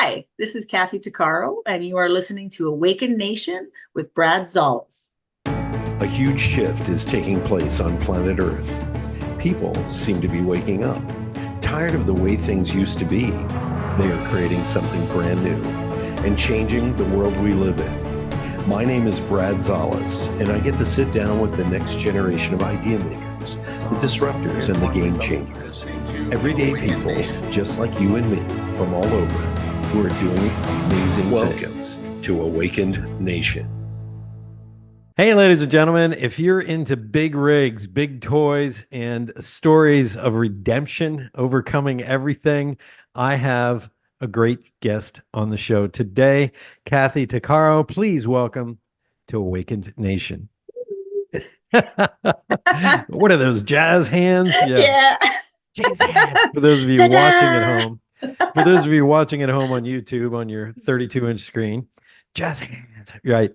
Hi, this is Kathy Tuccaro, and you are listening to Awakened Nation with Brad Zollis. A huge shift is taking place on planet Earth. People seem to be waking up. Tired of the way things used to be, they are creating something brand new and changing the world we live in. My name is Brad Zollis, and I get to sit down with the next generation of idea makers, the disruptors, and the game changers. Everyday people just like you and me from all over who are doing amazing things to Awakened Nation. Hey, ladies and gentlemen, if you're into big rigs, big toys, and stories of redemption, overcoming everything, I have a great guest on the show today, Kathy Tuccaro. Please welcome to Awakened Nation. What are those, jazz hands? Yeah. Jazz hands. For those of you watching at home, for those of you watching at home on YouTube on your 32-inch screen, jazz hands, right?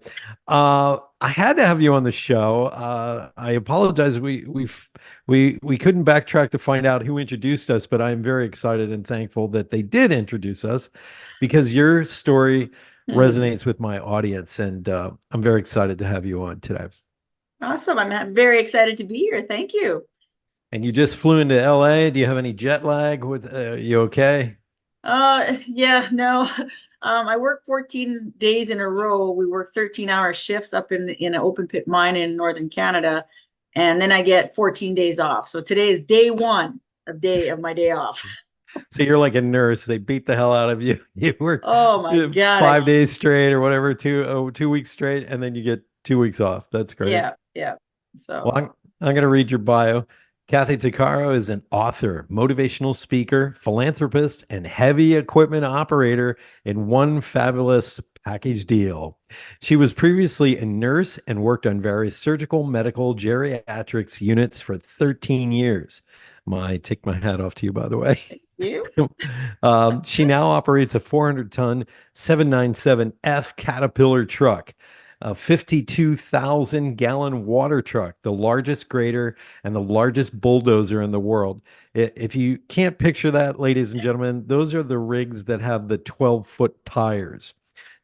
I had to have you on the show. I apologize. We couldn't backtrack to find out who introduced us, but I'm very excited and thankful that they did introduce us because your story resonates with my audience, and I'm very excited to have you on today. Awesome. I'm very excited to be here. Thank you. And you just flew into LA. Do you have any jet lag? You okay? Yeah, no. I work 14 days in a row. We work 13-hour shifts up in an open pit mine in northern Canada, and then I get 14 days off. So today is day one of my day off. So you're like a nurse. They beat the hell out of you. You work Oh my God. 5 days straight or whatever, 2 weeks straight, and then you get 2 weeks off. That's great. Yeah. So Well, I'm going to read your bio. Kathy Tuccaro is an author, motivational speaker, philanthropist, and heavy equipment operator in one fabulous package deal. She was previously a nurse and worked on various surgical, medical, geriatrics units for 13 years. Take my hat off to you, by the way. you? She now operates a 400-ton 797F Caterpillar truck, a 52,000-gallon water truck, the largest grader and the largest bulldozer in the world. If you can't picture that, ladies and gentlemen, those are the rigs that have the 12-foot tires,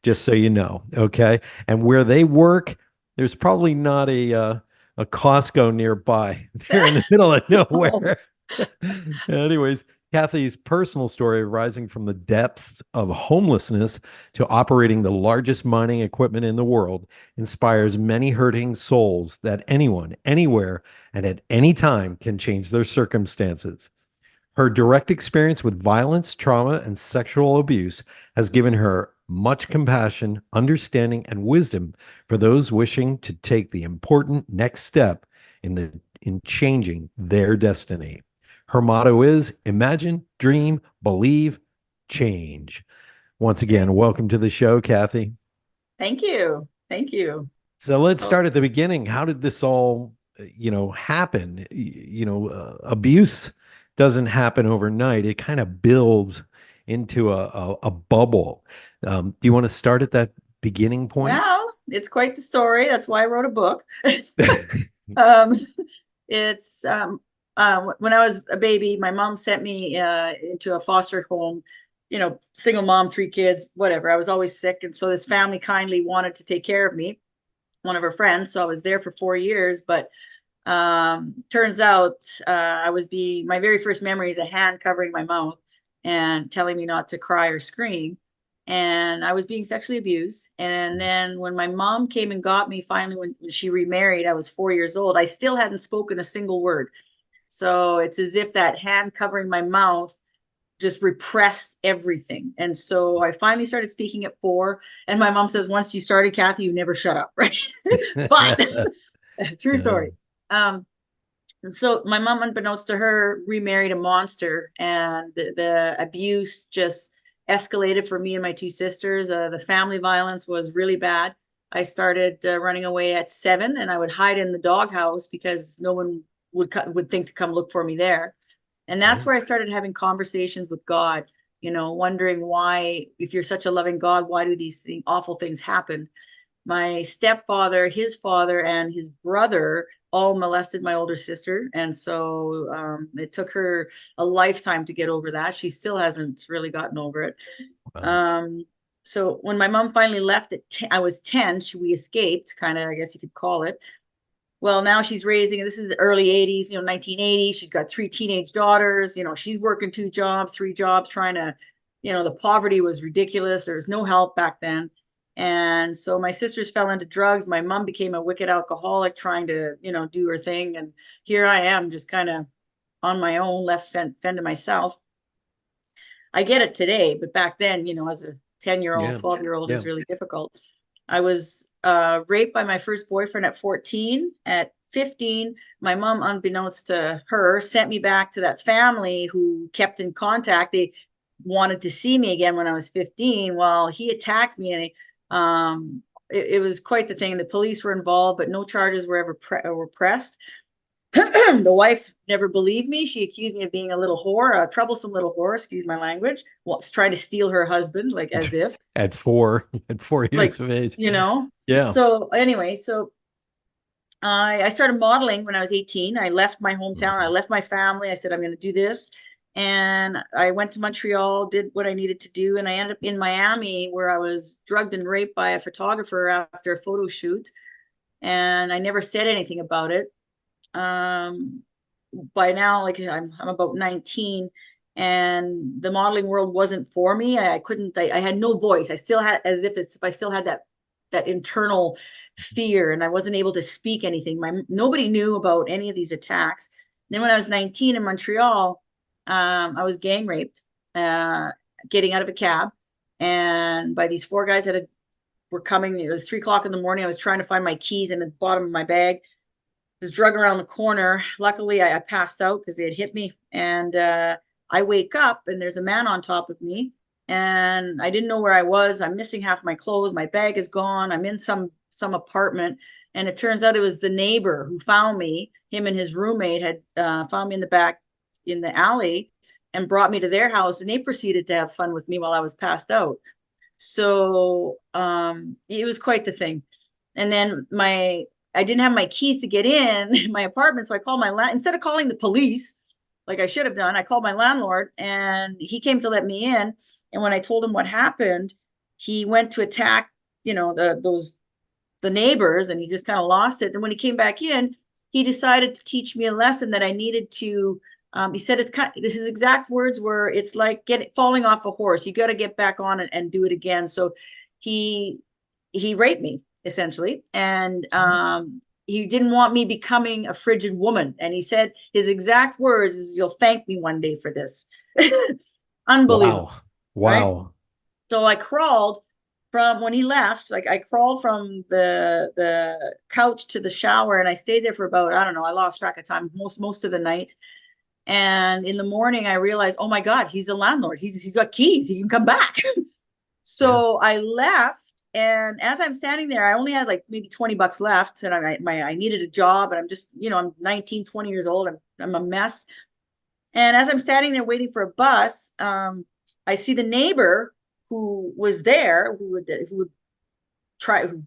just so you know, okay? And where they work, there's probably not a Costco nearby. They're in the middle of nowhere. Anyways, Kathy's personal story of rising from the depths of homelessness to operating the largest mining equipment in the world inspires many hurting souls that anyone, anywhere, and at any time can change their circumstances. Her direct experience with violence, trauma, and sexual abuse has given her much compassion, understanding, and wisdom for those wishing to take the important next step in changing their destiny. Her motto is imagine, dream, believe, change. Once again, welcome to the show, Kathy. Thank you. Thank you. So let's start at the beginning. How did this all, happen? Abuse doesn't happen overnight. It kind of builds into a bubble. Do you want to start at that beginning point? Well, it's quite the story. That's why I wrote a book. um, it's when I was a baby, my mom sent me into a foster home, single mom, 3 kids, whatever. I was always sick. And so this family kindly wanted to take care of me, one of her friends. So I was there for 4 years. But turns out my very first memory is a hand covering my mouth and telling me not to cry or scream. And I was being sexually abused. And then when my mom came and got me, finally, when she remarried, I was 4 years old. I still hadn't spoken a single word. So it's as if that hand covering my mouth just repressed everything. And so I finally started speaking at 4. And my mom says, once you started, Kathy, you never shut up, right? But true story. So my mom, unbeknownst to her, remarried a monster, and the abuse just escalated for me and my 2 sisters. The family violence was really bad. I started running away at 7, and I would hide in the doghouse because no one would think to come look for me there. And that's where I started having conversations with God, wondering why, if you're such a loving God, why do these awful things happen? My stepfather, his father, and his brother all molested my older sister. And so it took her a lifetime to get over that. She still hasn't really gotten over it. Wow. So when my mom finally left at 10, I was 10, we escaped, kind of, I guess you could call it. Well, now she's raising, this is the early 80s, 1980s. She's got 3 teenage daughters. She's working 2 jobs, 3 jobs, trying to, the poverty was ridiculous. There was no help back then. And so my sisters fell into drugs. My mom became a wicked alcoholic, trying to, do her thing. And here I am, just kind of on my own, left fend to myself. I get it today, but back then, as a 10-year-old, Yeah. 12-year-old, Yeah. is really difficult. I was raped by my first boyfriend at 14. At 15, my mom, unbeknownst to her, sent me back to that family who kept in contact. They wanted to see me again when I was 15. Well, he attacked me, and it was quite the thing. The police were involved, but no charges were ever pressed. The wife never believed me. She accused me of being a little whore, a troublesome little whore, excuse my language, was trying to steal her husband, like as if, At 4, at 4 years like, of age. you know. Yeah. So anyway, so I started modeling when I was 18. I left my hometown. I Mhm. left my family. I said, I'm going to do this. And I went to Montreal, did what I needed to do. And I ended up in Miami, where I was drugged and raped by a photographer after a photo shoot. And I never said anything about it. By now, like I'm about 19, and the modeling world wasn't for me. I couldn't, I had no voice. I still had, as if I still had that internal fear, and I wasn't able to speak anything. Nobody knew about any of these attacks. Then when I was 19 in Montreal, I was gang raped, getting out of a cab, and by these 4 guys that were coming. It was 3 o'clock in the morning. I was trying to find my keys in the bottom of my bag. Was drug around the corner. Luckily, I passed out because they had hit me. And I wake up and there's a man on top of me. And I didn't know where I was. I'm missing half my clothes. My bag is gone. I'm in some apartment. And it turns out it was the neighbor who found me. Him and his roommate had found me in the back in the alley and brought me to their house. And they proceeded to have fun with me while I was passed out. So it was quite the thing. And then I didn't have my keys to get in my apartment. So I called instead of calling the police, like I should have done, I called my landlord and he came to let me in. And when I told him what happened, he went to attack, the neighbors, and he just kind of lost it. And when he came back in, he decided to teach me a lesson that I needed to. He said his exact words were, it's like falling off a horse. You got to get back on it and do it again. So he raped me, essentially. And he didn't want me becoming a frigid woman. And he said his exact words is, you'll thank me one day for this. Unbelievable. Wow. Right? Wow. So I crawled from when he left, like I crawled from the couch to the shower, and I stayed there for about, I don't know, I lost track of time most of the night. And in the morning, I realized, oh my God, he's a landlord. He's got keys. He can come back. So I left, and as I'm standing there, I only had like maybe $20 left, and I needed a job, and I'm just, I'm 19, 20 years old. I'm a mess. And as I'm standing there waiting for a bus, I see the neighbor who was there, who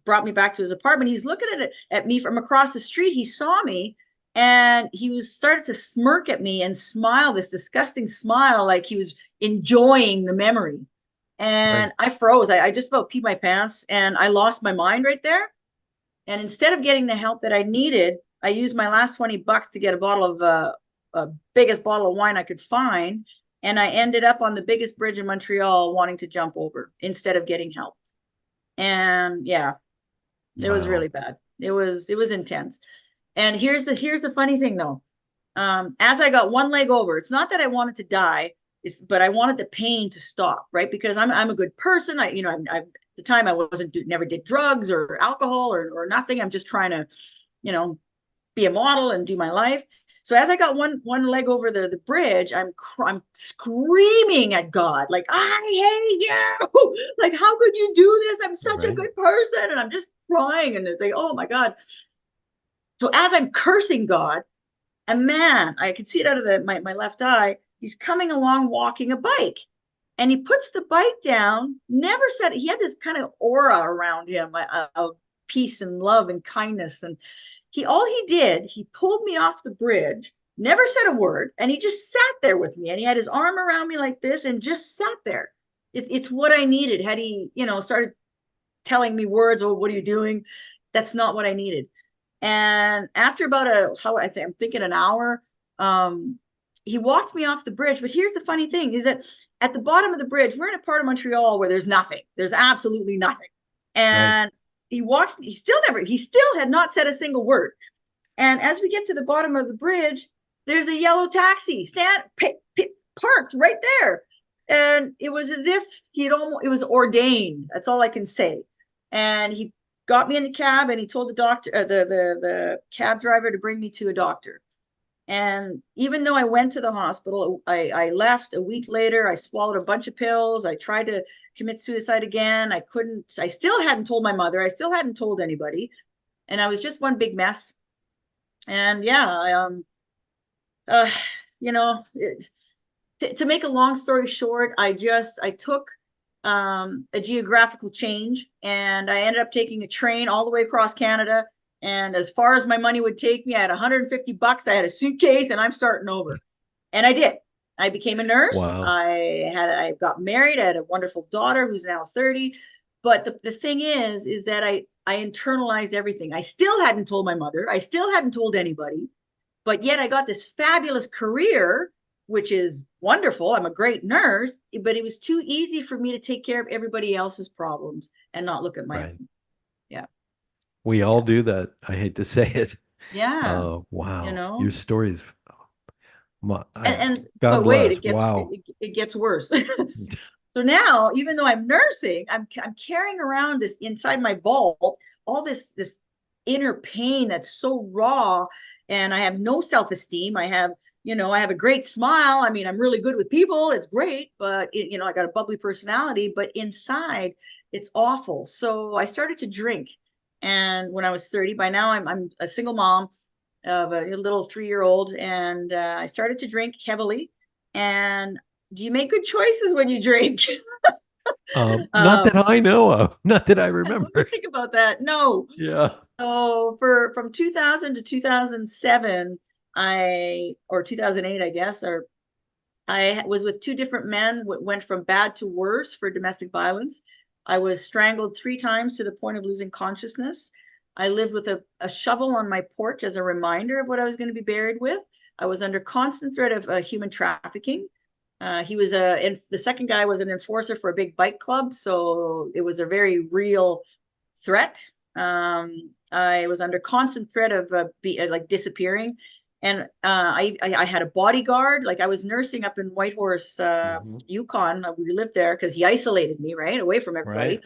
brought me back to his apartment. He's looking at me from across the street. He saw me, and he started to smirk at me and smile, this disgusting smile, like he was enjoying the memory. And Right. I froze. I just about peed my pants, and I lost my mind right there. And instead of getting the help that I needed, I used my last $20 to get a bottle of biggest bottle of wine I could find. And I ended up on the biggest bridge in Montreal wanting to jump over instead of getting help. And yeah, it was really Wow. bad. It was intense. And here's the funny thing though. As I got one leg over, it's not that I wanted to die, but I wanted the pain to stop, right? Because I'm a good person. I at the time I never did drugs or alcohol or nothing. I'm just trying to, be a model and do my life. So as I got one leg over the bridge, I'm screaming at God, like, I hate you. Like, how could you do this? I'm such a Right. good person. And I'm just crying. And it's like, oh my God. So as I'm cursing God, a man, I could see it out of my left eye, he's coming along walking a bike. And he puts the bike down, never said, he had this kind of aura around him of peace and love and kindness. And all he did, he pulled me off the bridge, never said a word. And he just sat there with me. And he had his arm around me like this and just sat there. it's what I needed. Had he, started telling me words, oh, what are you doing? That's not what I needed. And after about I'm thinking an hour, he walked me off the bridge. But here's the funny thing is that at the bottom of the bridge, we're in a part of Montreal where there's nothing. There's absolutely nothing. Right. And he still had not said a single word. And as we get to the bottom of the bridge, there's a yellow taxi parked right there. And it was as if it was ordained. That's all I can say. And he got me in the cab and he told the doctor, the cab driver, to bring me to a doctor. And even though I went to the hospital, I left a week later. I swallowed a bunch of pills. I tried to commit suicide again. I couldn't. I still hadn't told my mother. I still hadn't told anybody. And I was just one big mess. And yeah, uh, you know, to make a long story short, I took a geographical change, and I ended up taking a train all the way across Canada. And as far as my money would take me, I had $150. I had a suitcase, and I'm starting over. And I did. I became a nurse. Wow. I got married. I had a wonderful daughter who's now 30. But the thing is that I internalized everything. I still hadn't told my mother. I still hadn't told anybody. But yet I got this fabulous career, which is wonderful. I'm a great nurse, but it was too easy for me to take care of everybody else's problems and not look at my own. Yeah. We all do that. I hate to say it. Yeah. Oh, wow. You know? Your stories. God But wait, bless. Wow. it gets worse. So now, even though I'm nursing, I'm carrying around this inside my vault, all this inner pain that's so raw, and I have no self-esteem. I have a great smile. I mean, I'm really good with people. It's great, but I got a bubbly personality, but inside it's awful. So I started to drink. And when I was 30, by now I'm a single mom of a little 3-year-old, and I started to drink heavily. And do you make good choices when you drink? Not that I know of, not that I Let me remember. think about that. No. Yeah. So from 2000 to 2007, or 2008, I guess, or I was with 2 different men, went from bad to worse for domestic violence. I was strangled 3 times to the point of losing consciousness. I lived with a shovel on my porch as a reminder of what I was going to be buried with. I was under constant threat of human trafficking. The second guy was an enforcer for a big bike club, so it was a very real threat. I was under constant threat of like disappearing, and I had a bodyguard. Like, I was nursing up in Whitehorse, Yukon. We lived there because he isolated me right away from everybody. Right.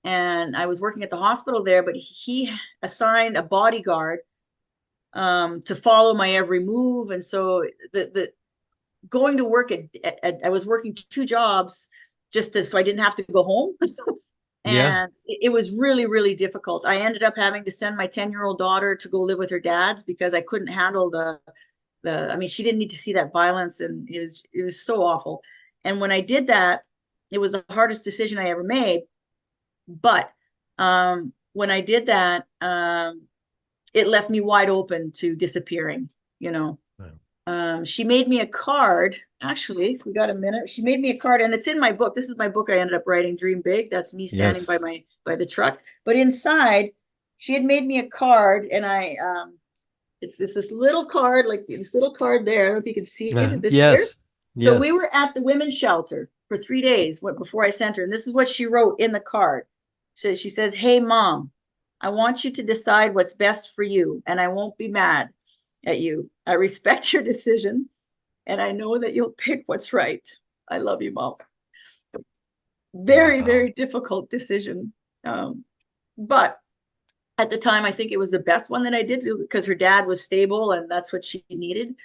And I was working at the hospital there, but he assigned a bodyguard to follow my every move. And so the going to work I was working 2 jobs so I didn't have to go home. Yeah. And it was really, really difficult. I ended up having to send my 10-year-old daughter to go live with her dad's because I couldn't handle I mean, she didn't need to see that violence, and it was so awful. And when I did that, it was the hardest decision I ever made. But when I did that, it left me wide open to disappearing. She made me a card. Actually, if we got a minute, she made me a card, and it's in my book. This is my book I ended up writing, Dream Big. That's me standing by the truck. But inside, she had made me a card, and it's this little card, like this little card there. I don't know if you can see it. This here. So we were at the women's shelter for 3 days before I sent her, and this is what she wrote in the card. So she says, "Hey, Mom, I want you to decide what's best for you, and I won't be mad at you. I respect your decision, and I know that you'll pick what's right. I love you, Mom." Very, very difficult decision. But at the time, I think it was the best one that I did, because her dad was stable, and that's what she needed.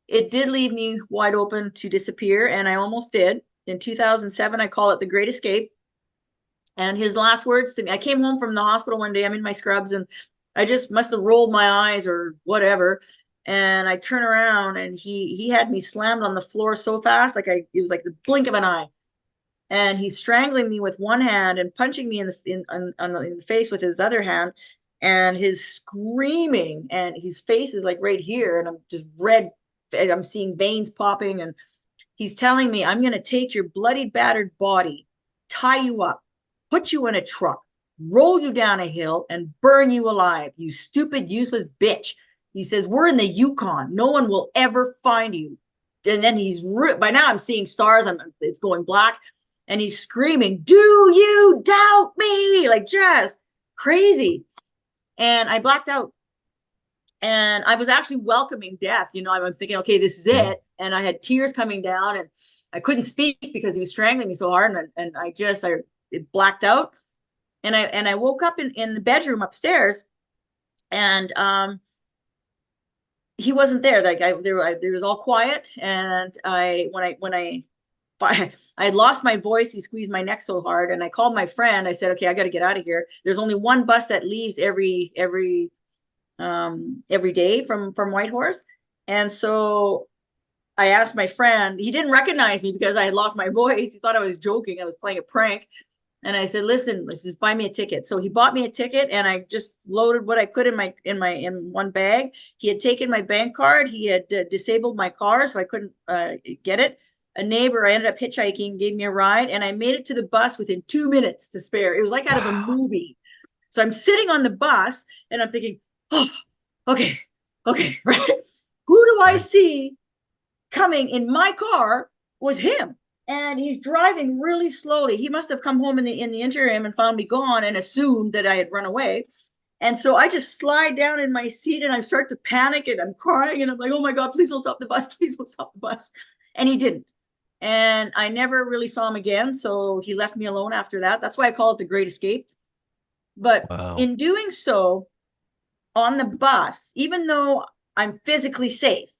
It did leave me wide open to disappear, and I almost did. In 2007, I call it the Great Escape. And his last words to me, I came home from the hospital one day, I'm in my scrubs, and I just must have rolled my eyes or whatever. And I turn around, and he had me slammed on the floor so fast, it was like the blink of an eye. And he's strangling me with one hand and punching me in the face with his other hand. And his screaming, and his face is like right here, and I'm just red. I'm seeing veins popping, and He's telling me, I'm going to take your bloody, battered body, tie you up, put you in a truck, roll you down a hill, and burn you alive, you stupid, useless bitch. He says, we're in the Yukon. No one will ever find you. And then by now I'm seeing stars. It's going black. And he's screaming, do you doubt me? Like, just crazy. And I blacked out. And I was actually welcoming death. You know, I was thinking, okay, this is it. And I had tears coming down, and I couldn't speak because he was strangling me so hard. And it blacked out. And I woke up in the bedroom upstairs, and he wasn't there. Like there was all quiet. And when I had lost my voice, he squeezed my neck so hard, and I called my friend. I said, okay, I got to get out of here. There's only one bus that leaves every day from Whitehorse. And so I asked my friend. He didn't recognize me because I had lost my voice. He thought I was joking. I was playing a prank. And I said, listen, let's just buy me a ticket. So he bought me a ticket, and I just loaded what I could in one bag. He had taken my bank card. He had disabled my car, so I couldn't get it. A neighbor, I ended up hitchhiking, gave me a ride, and I made it to the bus within 2 minutes to spare. It was like out of a movie. So I'm sitting on the bus, and I'm thinking, oh, okay, right? Who do I see coming in my car? Was him. And he's driving really slowly. He must have come home in the interim and found me gone and assumed that I had run away. And so I just slide down in my seat, and I start to panic, and I'm crying, and I'm like, oh my God, please don't stop the bus. Please don't stop the bus. And he didn't. And I never really saw him again. So he left me alone after that. That's why I call it the Great Escape. But in doing so, on the bus, even though I'm physically safe,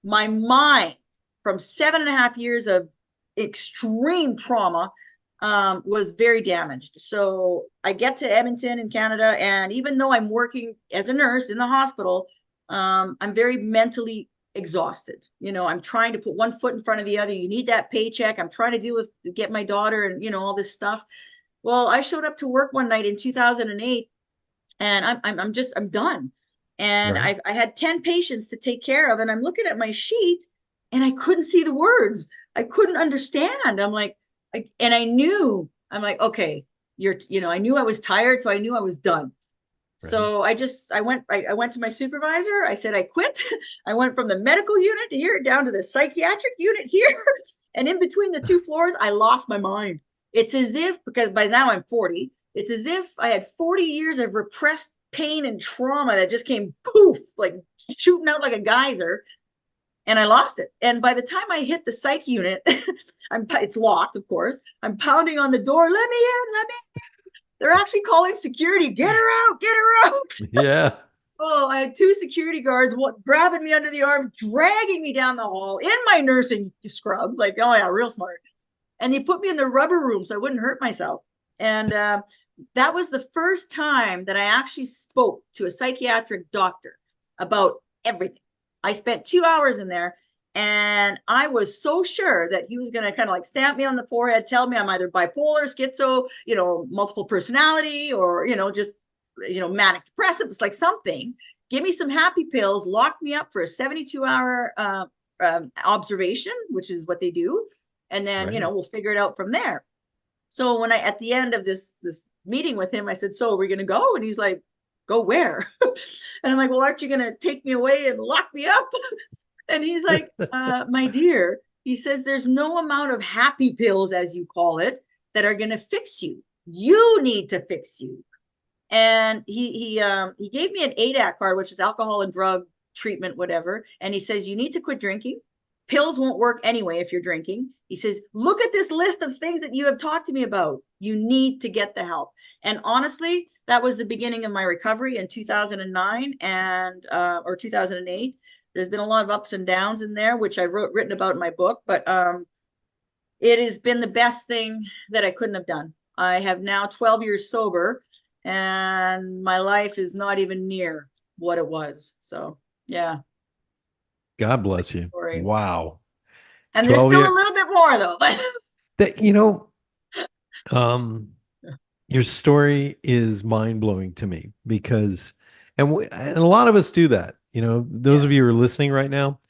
my mind, from 7.5 years of extreme trauma, was very damaged. So I get to Edmonton in Canada, and even though I'm working as a nurse in the hospital, I'm very mentally exhausted. You know, I'm trying to put one foot in front of the other. You need that paycheck. I'm trying to get my daughter and, you know, all this stuff. Well, I showed up to work one night in 2008, and I'm done. And right. I had 10 patients to take care of, and I'm looking at my sheet, and I couldn't see the words. I couldn't understand. I'm like, I'm like, okay, I knew I was tired, so I knew I was done. Right. So I went to my supervisor. I said, I quit. I went from the medical unit here down to the psychiatric unit here. And in between the two floors, I lost my mind. It's as if, because by now I'm 40, it's as if I had 40 years of repressed pain and trauma that just came poof, like shooting out like a geyser. And I lost it. And by the time I hit the psych unit, it's locked, of course. I'm pounding on the door. Let me in. They're actually calling security. Get her out. Get her out. Yeah. Oh, I had 2 security guards grabbing me under the arm, dragging me down the hall in my nursing scrubs. Like, oh yeah, real smart. And they put me in the rubber room so I wouldn't hurt myself. And that was the first time that I actually spoke to a psychiatric doctor about everything. I spent 2 hours in there, and I was so sure that he was going to kind of like stamp me on the forehead, tell me I'm either bipolar, schizo, multiple personality, or, just, manic depressive. It's like something. Give me some happy pills, lock me up for a 72-hour observation, which is what they do. And then, right. We'll figure it out from there. So when at the end of this meeting with him, I said, so are we going to go? And he's like, go where? And I'm like, well, aren't you going to take me away and lock me up? And he's like, my dear, he says, there's no amount of happy pills, as you call it, that are going to fix you. You need to fix you. And he gave me an ADAC card, which is alcohol and drug treatment, whatever. And he says, you need to quit drinking. Pills won't work anyway if you're drinking. He says, look at this list of things that you have talked to me about. You need to get the help. And honestly, that was the beginning of my recovery in 2009 or 2008. There's been a lot of ups and downs in there, which I've written about in my book, but it has been the best thing that I couldn't have done. I have now 12 years sober, and my life is not even near what it was. So, yeah. God bless you. Story. Wow. And there's still a little bit more though. Your story is mind-blowing to me because, and a lot of us do that, those of you who are listening right now,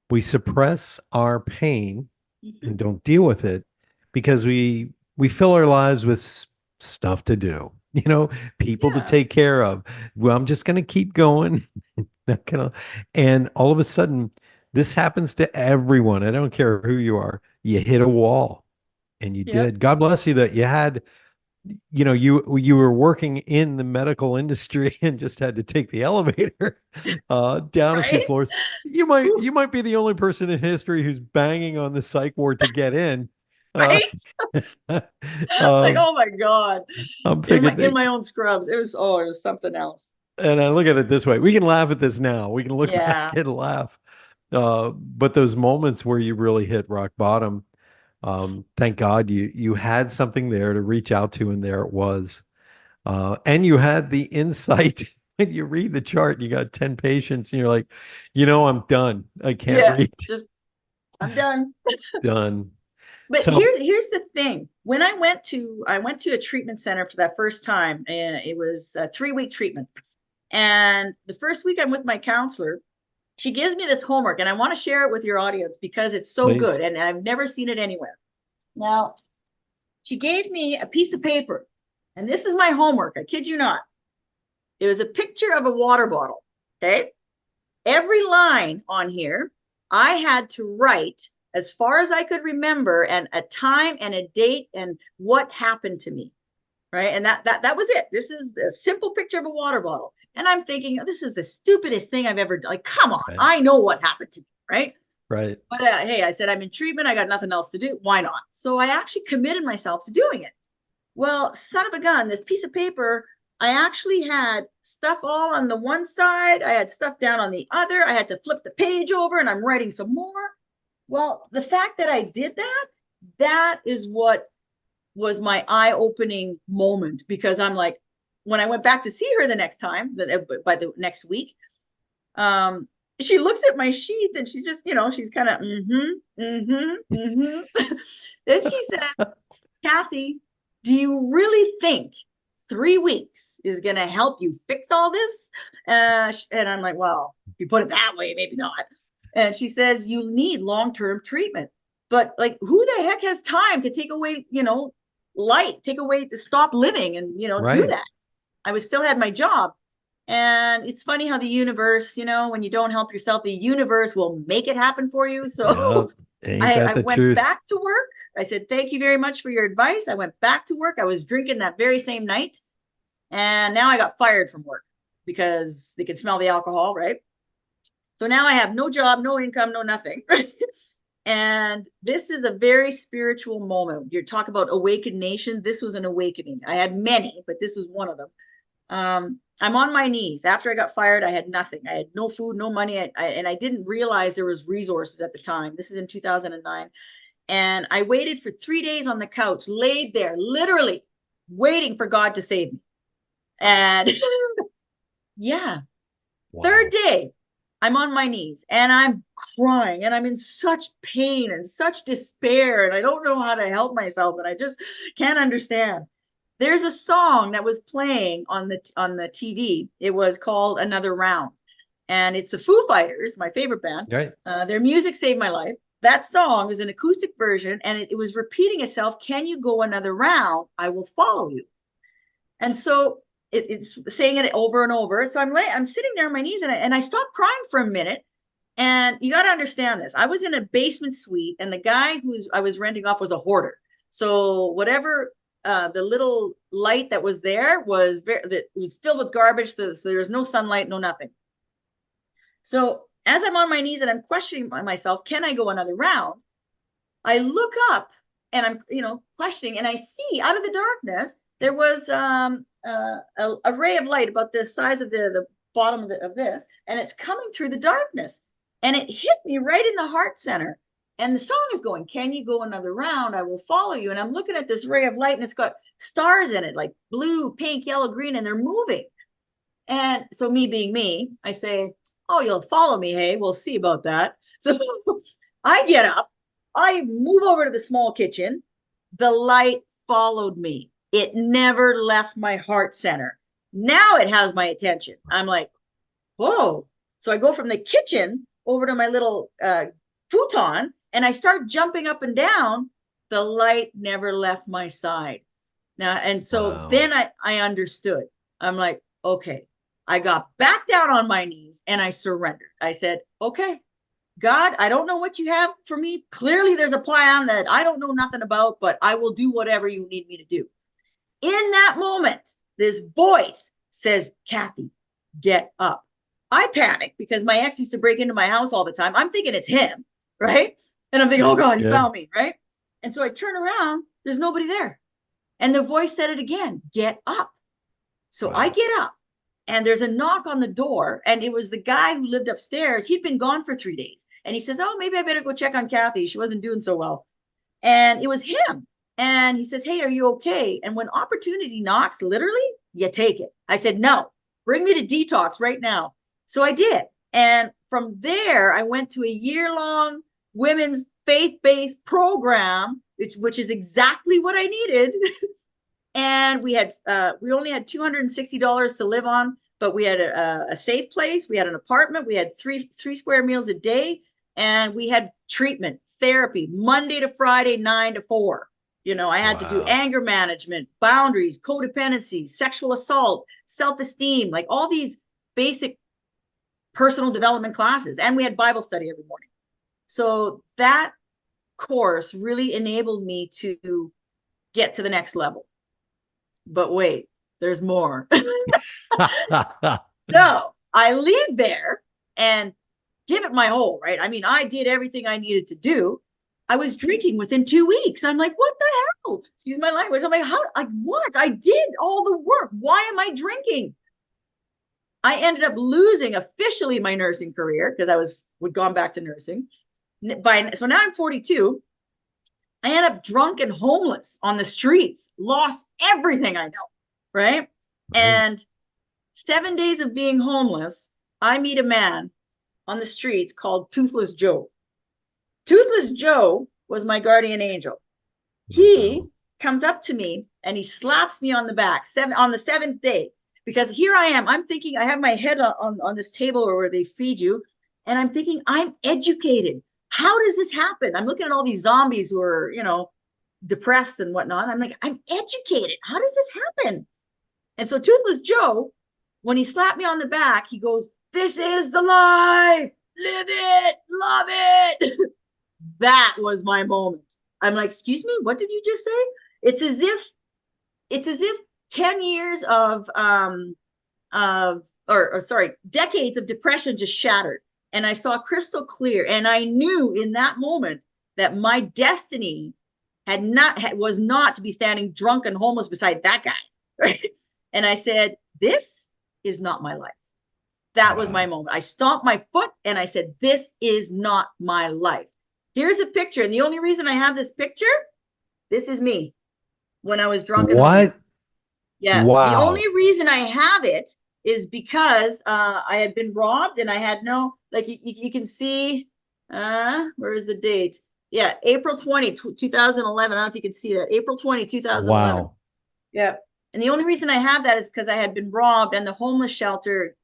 We suppress our pain Mhm. and don't deal with it because we fill our lives with stuff to do, people to Yeah, take care of. Well, I'm just going to keep going. Not gonna, and all of a sudden, this happens to everyone. I don't care who you are. You hit a wall, and you yep, did. God bless you that you had, you were working in the medical industry and just had to take the elevator down a few right? floors. You might Whew, you might be the only person in history who's banging on the psych ward to get in. Uh, right? Like, um, oh my God. I'm In my thinking in that, my own scrubs. It was something else. and I look at it this way: we can laugh at this now. We can look back Yeah. and laugh. But those moments where you really hit rock bottom, thank God you had something there to reach out to, and there it was. And you had the insight when you read the chart, and you got 10 patients, and you're like, I'm done. I can't Yeah. read. Just I'm done. Done. But So, here's the thing. When I went to a treatment center for that first time, and it was a 3-week treatment. And the first week I'm with my counselor, she gives me this homework, and I want to share it with your audience because it's so please, good and I've never seen it anywhere. Now, she gave me a piece of paper, and this is my homework. I kid you not. It was a picture of a water bottle. Okay. Every line on here, I had to write as far as I could remember, and a time and a date and what happened to me. Right. And that was it. This is a simple picture of a water bottle. And I'm thinking, oh, this is the stupidest thing I've ever done. Like, come on, right, I know what happened to me. Right. right. But hey, I said, I'm in treatment. I got nothing else to do. Why not? So I actually committed myself to doing it. Well, son of a gun, this piece of paper, I actually had stuff all on the one side. I had stuff down on the other. I had to flip the page over, and I'm writing some more. Well, the fact that I did that, that is what was my eye-opening moment, because I'm like, when I went back to see her the next time, by the next week, she looks at my sheets, and she's just, she's kind of, Then she said, Kathy, do you really think 3 weeks is going to help you fix all this? And I'm like, well, if you put it that way, maybe not. And she says, you need long-term treatment. But like, who the heck has time to take away, light, take away, to stop living and, do Right. that? I was still had my job. And it's funny how the universe, when you don't help yourself, the universe will make it happen for you. Yeah. So Ain't I, that I the went truth? back to work. I said, thank you very much for your advice. I went back to work. I was drinking that very same night. And now I got fired from work because they can smell the alcohol, right? So now I have no job, no income, no nothing. And this is a very spiritual moment. You're talking about awakened nation. This was an awakening. I had many, but this was one of them. I'm on my knees. After I got fired, I had nothing. I had no food, no money, and I didn't realize there was resources at the time. This is in 2009. And I waited for 3 days on the couch, laid there, literally waiting for God to save me. And yeah, third Wow. day, I'm on my knees and I'm crying and I'm in such pain and such despair. And I don't know how to help myself. And I just can't understand. There's a song that was playing on the TV. It was called Another Round. And it's the Foo Fighters, my favorite band. Right. Their music saved my life. That song is an acoustic version, and it was repeating itself. Can you go another round? I will follow you. And so it's saying it over and over. So I'm sitting there on my knees, and I stopped crying for a minute. And you got to understand this. I was in a basement suite, and the guy I was renting off was a hoarder. So whatever the little light that was there that was filled with garbage. So there was no sunlight, no nothing. So as I'm on my knees and I'm questioning myself, can I go another round? I look up and I'm, questioning, and I see out of the darkness there was a ray of light about the size of the bottom of this, and it's coming through the darkness, and it hit me right in the heart center. And the song is going, "Can you go another round? I will follow you." And I'm looking at this ray of light, and it's got stars in it, like blue, pink, yellow, green, and they're moving. And so, me being me, I say, "Oh, you'll follow me, hey? We'll see about that." So I get up, I move over to the small kitchen. The light followed me. It never left my heart center. Now it has my attention. I'm like, whoa. So I go from the kitchen over to my little futon and I start jumping up and down, the light never left my side. Now, and so then I understood. I'm like, okay, I got back down on my knees and I surrendered. I said, okay, God, I don't know what you have for me. Clearly there's a plan that I don't know nothing about, but I will do whatever you need me to do. In that moment, this voice says, Kathy, get up. I panic because my ex used to break into my house all the time. I'm thinking it's him, right? And I'm thinking, oh God, he found me, right? And so I turn around, there's nobody there. And the voice said it again, get up. So I get up and there's a knock on the door. And it was the guy who lived upstairs. He'd been gone for 3 days. And he says, oh, maybe I better go check on Kathy. She wasn't doing so well. And it was him. And he says, hey, are you okay? And when opportunity knocks, literally, you take it. I said, no, bring me to detox right now. So I did. And from there, I went to a year-long women's faith-based program, which is exactly what I needed. And we only had $260 to live on, but we had a safe place. We had an apartment. We had three square meals a day. And we had treatment, therapy, Monday to Friday, 9 to 4. You know, I had to do anger management, boundaries, codependency, sexual assault, self-esteem, like all these basic personal development classes. And we had Bible study every morning. So that course really enabled me to get to the next level. But wait, there's more. No, I leave there and give it my whole, right? I mean, I did everything I needed to do. I was drinking within 2 weeks. I'm like, what the hell? Excuse my language. I'm like, how? Like, what? I did all the work. Why am I drinking? I ended up losing officially my nursing career because would gone back to nursing. So now I'm 42. I ended up drunk and homeless on the streets, lost everything I know, right? And 7 days of being homeless, I meet a man on the streets called Toothless Joe. Toothless Joe was my guardian angel. He comes up to me and he slaps me on the back on the 7th day, because here I am. I'm thinking, I have my head on this table where they feed you, and I'm thinking, I'm educated. How does this happen? I'm looking at all these zombies who are, you know, depressed and whatnot. I'm like, I'm educated. How does this happen? And so Toothless Joe, when he slapped me on the back, he goes, this is the life. Live it. Love it. That was my moment. I'm like, excuse me, what did you just say? It's as if 10 years of decades of depression just shattered. And I saw crystal clear. And I knew in that moment that my destiny was not to be standing drunk and homeless beside that guy. Right. And I said, this is not my life. That was my moment. I stomped my foot and I said, this is not my life. Here's a picture. And the only reason I have this picture, this is me when I was drunk. What? Yeah. Wow. The only reason I have it is because I had been robbed and I had no, like you can see, where is the date? Yeah, April 20, 2011. I don't know if you can see that. April 20, 2011. Wow. Yeah. And the only reason I have that is because I had been robbed, and the homeless shelter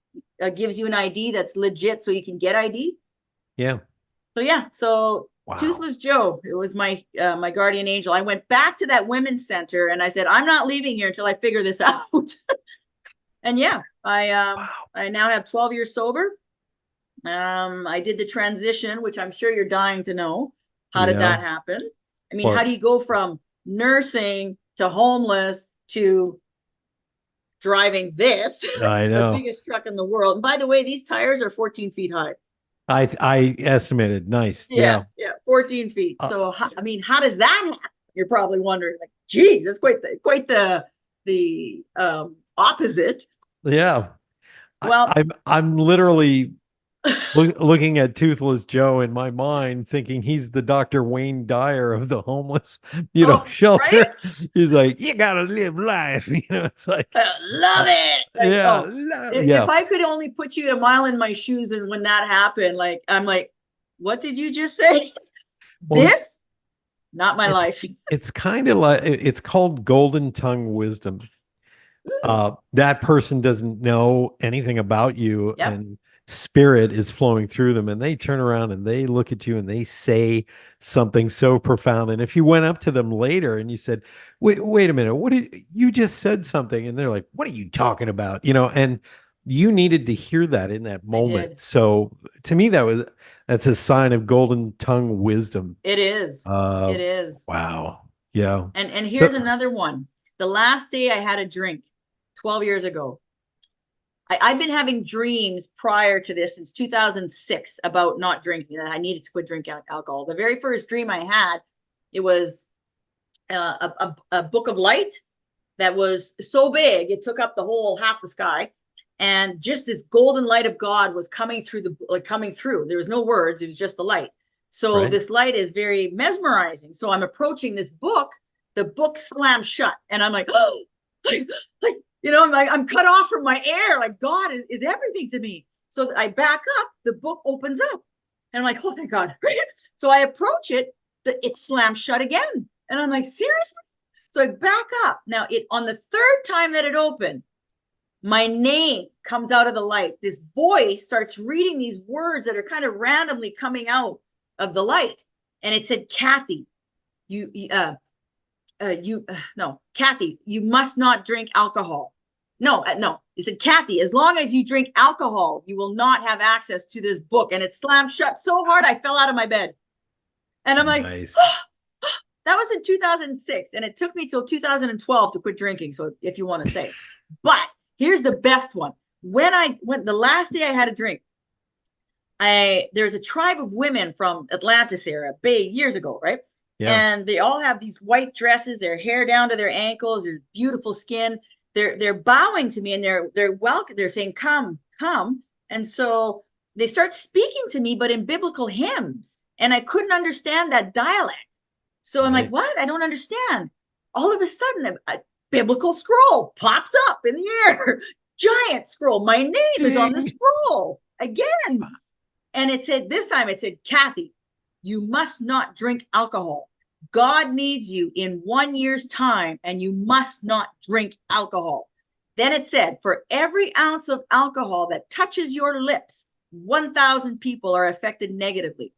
gives you an ID that's legit so you can get ID. Yeah. So yeah, so Toothless Joe, it was my my guardian angel. I went back to that women's center and I said, I'm not leaving here until I figure this out. And yeah, I now have 12 years sober. I did the transition, which I'm sure you're dying to know. How did that happen? I mean, how do you go from nursing to homeless to driving this? I know. The biggest truck in the world. And by the way, these tires are 14 feet high. I estimated. Nice. Yeah, 14 feet. So I mean, how does that happen? You're probably wondering, like, geez, that's quite the opposite. Yeah. Well, I'm literally looking at Toothless Joe in my mind, thinking he's the Dr. Wayne Dyer of the homeless, shelter. Right? He's like, you gotta live life. It's like, I love it. Like, if I could only put you a mile in my shoes, and when that happened, like, I'm like, what did you just say? This? Not my life. It's kind of like, it's called golden tongue wisdom. That person doesn't know anything about you, and spirit is flowing through them, and they turn around and they look at you and they say something so profound. And if you went up to them later and you said, wait a minute, what did you just said something? And they're like, what are you talking about? And you needed to hear that in that I moment. did. So to me, that's a sign of golden tongue wisdom. It is. Uh, It is. wow. Yeah. And here's So another one. The last day I had a drink 12 years ago. I've been having dreams prior to this since 2006 about not drinking, that I needed to quit drinking alcohol. The very first dream I had, it was a book of light that was so big, it took up the whole half the sky. And just this golden light of God was coming through coming through. There was no words, it was just the light. So right. this light is very mesmerizing. So I'm approaching this book, the book slams shut, and I'm like, oh, like, I'm like, I'm cut off from my air. Like God is everything to me. So I back up, the book opens up, and I'm like, oh thank God. So I approach it, it slams shut again. And I'm like, seriously? So I back up. Now on the third time that it opened, my name comes out of the light. This voice starts reading these words that are kind of randomly coming out of the light. And it said, Kathy, Kathy, you must not drink alcohol. No, it said, Kathy, as long as you drink alcohol, you will not have access to this book. And it slammed shut so hard, I fell out of my bed. And I'm like, nice. that was in 2006. And it took me till 2012 to quit drinking. So if you want to say, but here's the best one. When the last day I had a drink, there's a tribe of women from Atlantis area, years ago, right? Yeah. And they all have these white dresses, their hair down to their ankles, their beautiful skin. They're bowing to me, and they're welcome. They're saying, come. And so they start speaking to me, but in biblical hymns. And I couldn't understand that dialect. So I'm like, what? I don't understand. All of a sudden, a biblical scroll pops up in the air. Giant scroll. My name is on the scroll again. And this time it said, Kathy, you must not drink alcohol. God needs you in 1 year's time, and you must not drink alcohol. Then it said, for every ounce of alcohol that touches your lips, 1,000 people are affected negatively.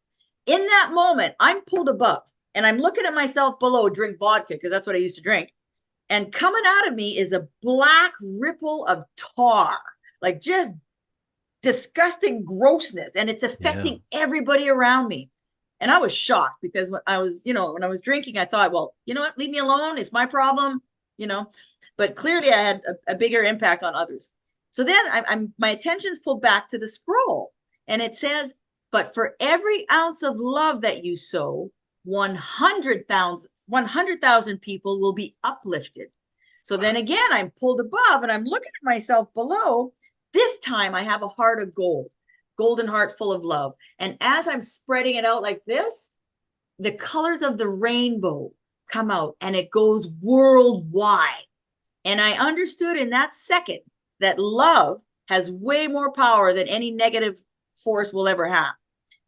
In that moment, I'm pulled above, and I'm looking at myself below, drink vodka, because that's what I used to drink. And coming out of me is a black ripple of tar, like just disgusting grossness. And it's affecting everybody around me. And I was shocked because when I was drinking, I thought, well, you know what, leave me alone. It's my problem, but clearly I had a bigger impact on others. So then my attention's pulled back to the scroll, and it says, but for every ounce of love that you sow, 100,000 people will be uplifted. So then again, I'm pulled above, and I'm looking at myself below. This time I have a heart of gold. Golden heart full of love. And as I'm spreading it out like this, the colors of the rainbow come out, and it goes worldwide. And I understood in that second that love has way more power than any negative force will ever have.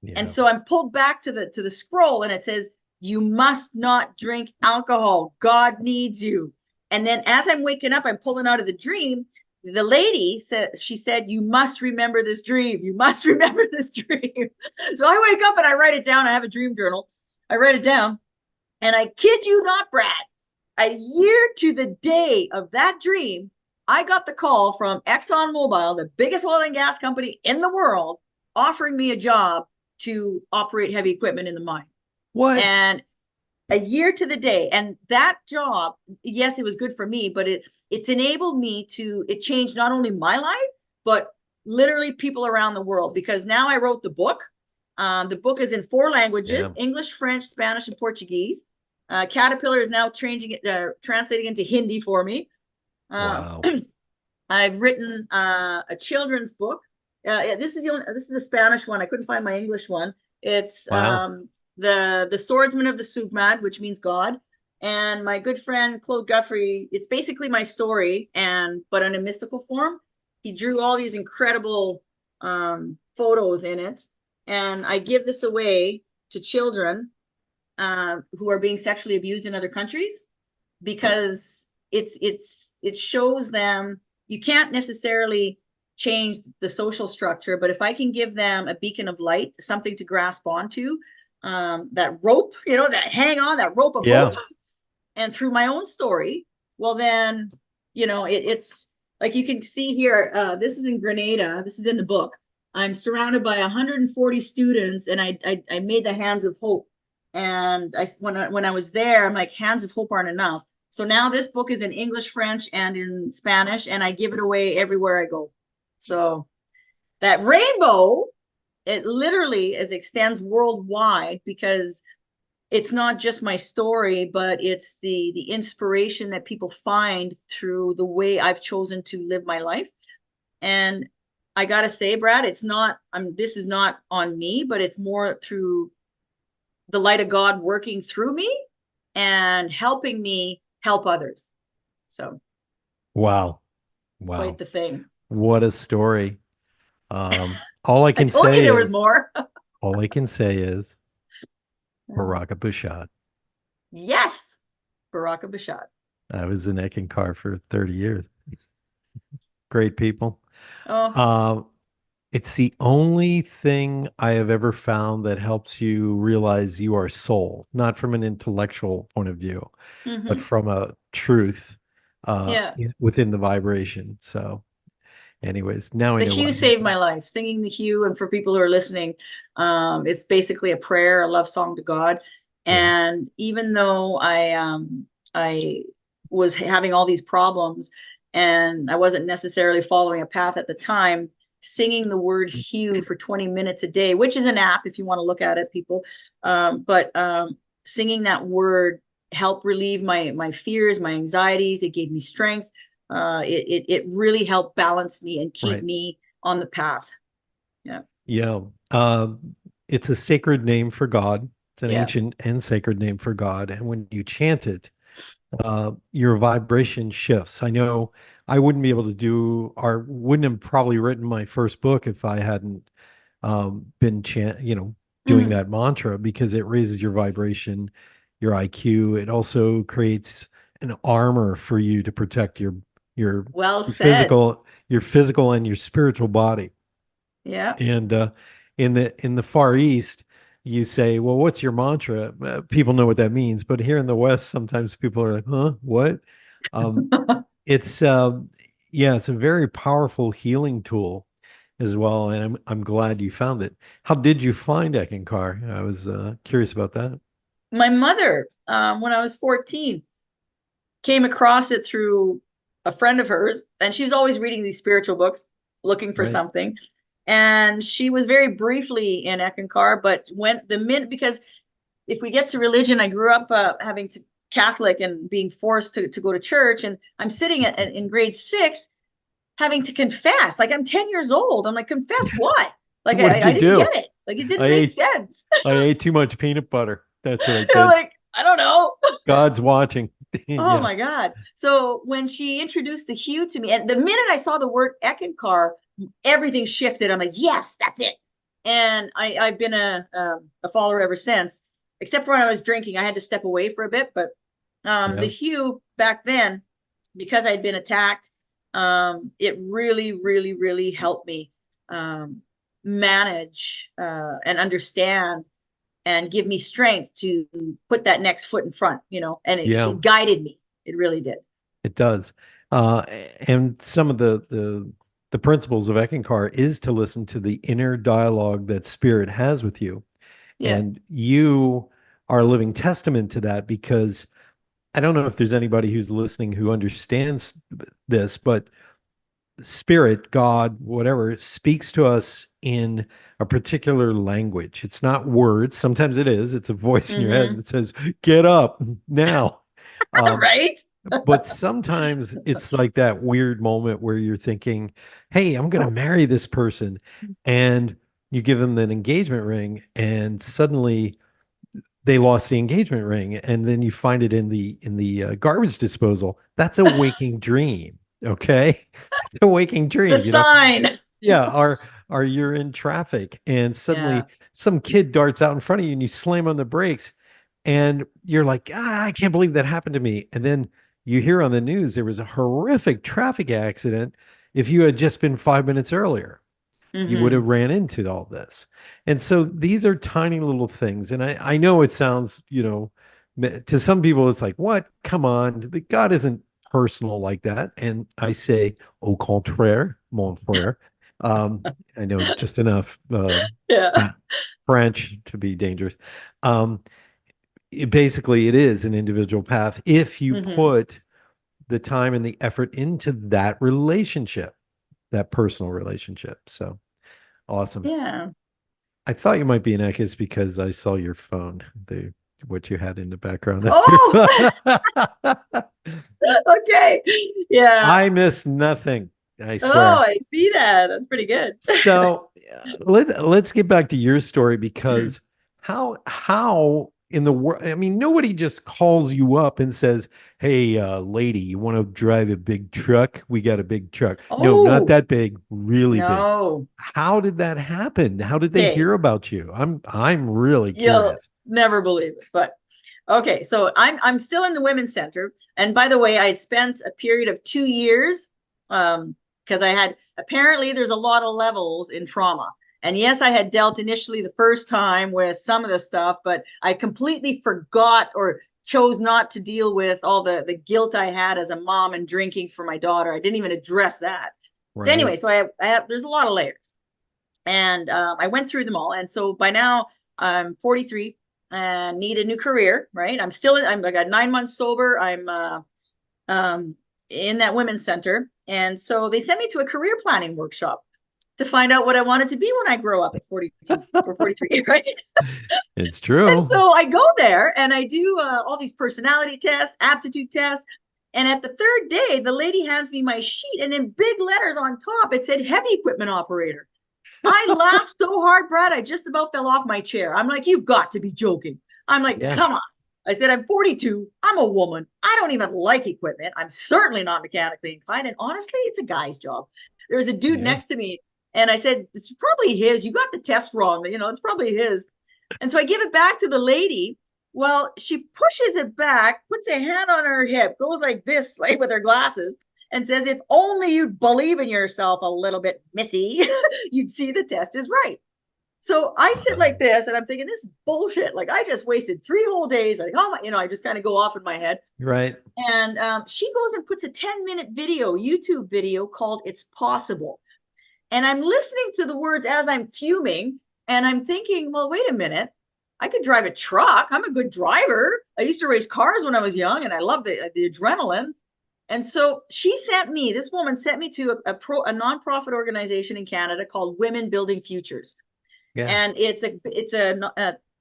Yeah. And so I'm pulled back to the scroll, and it says, you must not drink alcohol. God needs you. And then as I'm waking up, I'm pulling out of the dream. The lady said, you must remember this dream. You must remember this dream. So I wake up and I write it down. I have a dream journal. I write it down, and I kid you not, Brad, a year to the day of that dream, I got the call from ExxonMobil, the biggest oil and gas company in the world, offering me a job to operate heavy equipment in the mine. What? And a year to the day. And that job, yes, it was good for me, but it's enabled me it changed not only my life, but literally people around the world, because now I wrote the book. The book is in 4 languages, English, French, Spanish, and Portuguese. Caterpillar is now translating into Hindi for me. Wow. I've written a children's book. This is the Spanish one. I couldn't find my English one. It's the Swordsman of the Sugmad, which means God. And my good friend Claude Guthrie, it's basically my story, but in a mystical form. He drew all these incredible photos in it, and I give this away to children who are being sexually abused in other countries, because it shows them you can't necessarily change the social structure, but if I can give them a beacon of light, something to grasp onto, that rope, that hang on, that rope of Yeah. hope, and through my own story, well then, it's like you can see here, this is in Grenada, this is in the book. I'm surrounded by 140 students, and I made the hands of hope. And when I was there, I'm like, hands of hope aren't enough. So now this book is in English, French, and in Spanish, and I give it away everywhere I go. So that rainbow, it literally extends worldwide, because it's not just my story, but it's the inspiration that people find through the way I've chosen to live my life. And I gotta say, Brad, it's not, this is not on me, but it's more through the light of God working through me and helping me help others. So Wow. quite Wow. the thing. What a story. All I I can told you say there was is, more. all I can say is Baraka Bashad. Yes, Baraka Bashad. I was in Eckankar for 30 years. Great people. Oh, Um, it's the only thing I have ever found that helps you realize you are soul, not from an intellectual point of view, but mm-hmm. from a truth Yeah. within the vibration. So, anyways, now I The know hue why. saved my life. Singing the hue, and for people who are listening, it's basically a prayer, a love song to God. Yeah. And even though I was having all these problems, and I wasn't necessarily following a path at the time, singing the word hue for 20 minutes a day, which is an app if you want to look at it, people. But singing that word helped relieve my fears, my anxieties. It gave me strength. It really helped balance me and keep Right. me on the path. Yeah. Yeah. It's a sacred name for God. It's an Yeah. ancient and sacred name for God. And when you chant it, your vibration shifts. I know I wouldn't be able to do, or wouldn't have probably written my first book if I hadn't been doing Mm, that mantra, because it raises your vibration, your IQ. It also creates an armor for you to protect your well said. your physical and your spiritual body. Yeah. And in the Far East, you say, "Well, what's your mantra?" People know what that means, but here in the West, sometimes people are like, "Huh, what?" Um, it's yeah, it's a very powerful healing tool as well, and I'm glad you found it. How did you find Eckankar? I was curious about that. My mother, when I was 14, came across it through a friend of hers, and she was always reading these spiritual books, looking for Right. something. And she was very briefly in Eckankar, but went the minute, because if we get to religion, I grew up having to Catholic and being forced to go to church, and I'm sitting in grade 6 having to confess. Like, I'm 10 years old. I'm like, confess what? Like, What did I you didn't do? get it. Like, it I didn't make ate sense. I ate too much peanut butter. That's what I did. Like, I don't know. God's watching. Oh Yeah. my God. So when she introduced the hue to me, and the minute I saw the word Eckankar, everything shifted. I'm like, yes, that's it. And I've been a follower ever since, except for when I was drinking. I had to step away for a bit, but the Yeah. hue back then, because I'd been attacked, it really, really, really helped me manage and understand and give me strength to put that next foot in front, and Yeah. it guided me. It really did. It does. Uh, and some of the principles of Eckankar is to listen to the inner dialogue that spirit has with you. Yeah. And you are a living testament to that, because I don't know if there's anybody who's listening who understands this, but spirit, God, whatever, speaks to us in a particular language. It's not words. Sometimes it is. It's a voice in your head Mm-hmm. that says, "Get up now." Um, Right. but sometimes it's like that weird moment where you're thinking, "Hey, I'm going to marry this person," and you give them an engagement ring, and suddenly they lost the engagement ring, and then you find it in the garbage disposal. That's a waking dream. Okay, it's a waking The dream. sign. Yeah, or you're in traffic and Yeah. suddenly some kid darts out in front of you and you slam on the brakes and you're like, I can't believe that happened to me. And then you hear on the news there was a horrific traffic accident. if you had just been 5 minutes earlier, you would have Mhm. ran into all this. And so these are tiny little things. And I know it sounds, to some people, it's like, what? Come on. God isn't personal like that. And I say, au contraire, mon frère. I know just enough Yeah. French to be dangerous. Um, Basically, it is an individual path if you Mhm. put the time and the effort into that relationship, that personal relationship. So awesome. Yeah. I thought you might be an Ekis because I saw your phone, what you had in the background of your Oh, phone. okay. Yeah. I miss nothing, I Oh, swear. I see that. That's pretty good. So let's get back to your story because how in the world? I mean, nobody just calls you up and says, "Hey, lady, you want to drive a big truck? We got a big truck." No, not Oh, that big, really big. no. How did that happen? How did they Okay. hear about you? I'm really You'll curious. never believe it, but okay. So I'm still in the women's center. And by the way, I had spent a period of 2 years because I had apparently there's a lot of levels in trauma. And yes, I had dealt initially the first time with some of the stuff, but I completely forgot or chose not to deal with all the guilt I had as a mom and drinking for my daughter. I didn't even address that. So Right. anyway, so I have there's a lot of layers. And I went through them all. And so by now I'm 43 and need a new career, right? I got 9 months sober. I'm um, in that women's center. And so they sent me to a career planning workshop to find out what I wanted to be when I grow up at 42 or 43, right? It's And true. so I go there and I do all these personality tests, aptitude tests. And at the third day, the lady hands me my sheet, and in big letters on top, it said heavy equipment operator. I laughed so hard, Brad, I just about fell off my chair. I'm like, you've got to be joking. I'm like, Yeah. come on. I said, I'm 42. I'm a woman. I don't even like equipment. I'm certainly not mechanically inclined. And honestly, it's a guy's job. There was a dude Yeah. next to me, and I said, it's probably his. You got the test wrong. It's probably his. And so I give it back to the lady. Well, she pushes it back, puts a hand on her hip, goes like this, like with her glasses, and says, if only you'd believe in yourself a little bit, missy, you'd see the test is right. So I sit like this and I'm thinking, this is bullshit. Like I just wasted 3 whole days. Like, oh my, I just kind of go off in my head. Right. And she goes and puts a 10-minute video, YouTube video called It's Possible. And I'm listening to the words as I'm fuming. And I'm thinking, well, wait a minute. I could drive a truck. I'm a good driver. I used to race cars when I was young and I love the adrenaline. And so this woman sent me to a nonprofit organization in Canada called Women Building Futures. Yeah. And it's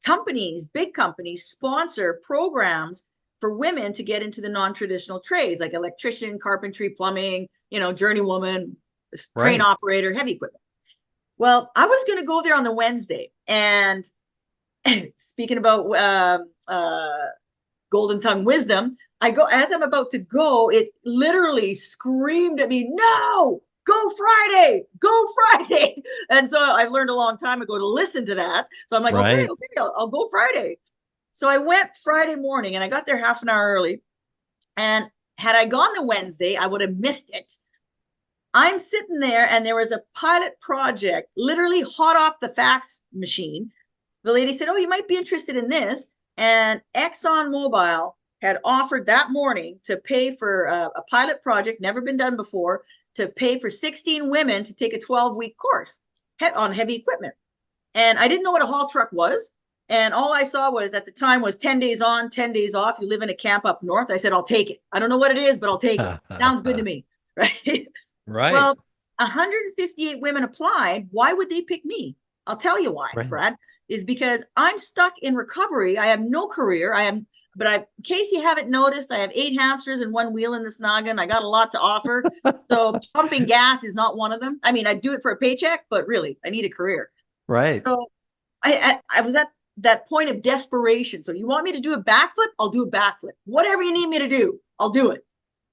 companies, big companies sponsor programs for women to get into the non-traditional trades like electrician, carpentry, plumbing, journeywoman, crane Right. operator, heavy equipment. Well, I was going to go there on the Wednesday, and speaking about golden tongue wisdom, I go as I'm about to go, it literally screamed at me, "No, go Friday, go Friday!" And so I've learned a long time ago to listen to that. So I'm like, okay, Right. okay, I'll go Friday. So I went Friday morning, and I got there half an hour early. And had I gone the Wednesday, I would have missed it. I'm sitting there, and there was a pilot project, literally hot off the fax machine. The lady said, "Oh, you might be interested in this." And ExxonMobil had offered that morning to pay for a pilot project, never been done before, to pay for 16 women to take a 12-week course on heavy equipment. And I didn't know what a haul truck was. And all I saw was at the time was 10 days on, 10 days off. You live in a camp up north. I said, I'll take it. I don't know what it is, but I'll take it. Sounds good to me. Right. Right. Well, 158 women applied. Why would they pick me? I'll tell you why, Right. Brad, is because I'm stuck in recovery. I have no career. In case you haven't noticed, I have 8 hamsters and 1 wheel in this noggin. I got a lot to offer. So pumping gas is not one of them. I mean, I do it for a paycheck, but really, I need a career. Right. So I was at that point of desperation. So you want me to do a backflip? I'll do a backflip. Whatever you need me to do, I'll do it.